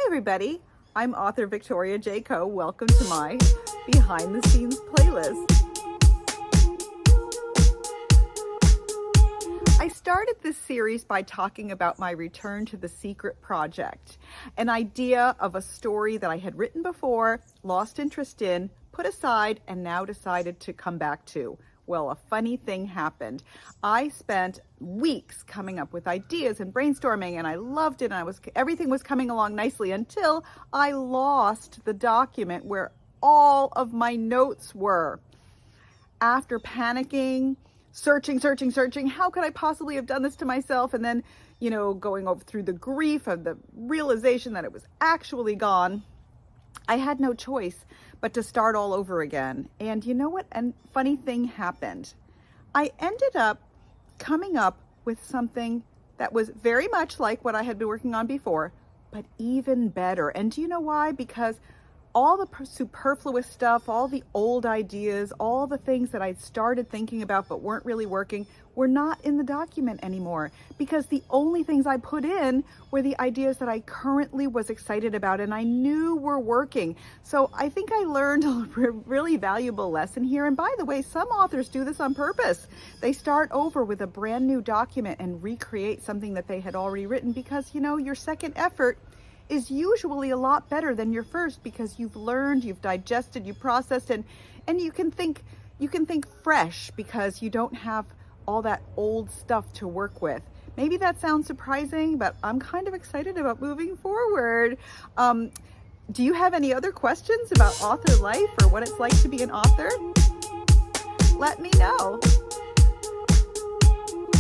everybody, I'm author Victoria J. Coe. Welcome to my behind the scenes playlist. I started this series by talking about my return to the secret project, an idea of a story that I had written before, lost interest in, put aside, and now decided to come back to. Well, a funny thing happened. I spent weeks coming up with ideas and brainstorming, and I loved it, and everything was coming along nicely until I lost the document where all of my notes were. After panicking, searching, how could I possibly have done this to myself? And then, going over through the grief of the realization that it was actually gone, I had no choice but to start all over again. And you know what? A funny thing happened. I ended up coming up with something that was very much like what I had been working on before, but even better. And do you know why? Because all the superfluous stuff, all the old ideas, all the things that I'd started thinking about but weren't really working were not in the document anymore, because the only things I put in were the ideas that I currently was excited about and I knew were working. So I think I learned a really valuable lesson here. And by the way, some authors do this on purpose. They start over with a brand new document and recreate something that they had already written, because your second effort is usually a lot better than your first, because you've learned, you've digested, you've processed, and you can think fresh because you don't have all that old stuff to work with. Maybe that sounds surprising, but I'm kind of excited about moving forward. Do you have any other questions about author life or what it's like to be an author? Let me know.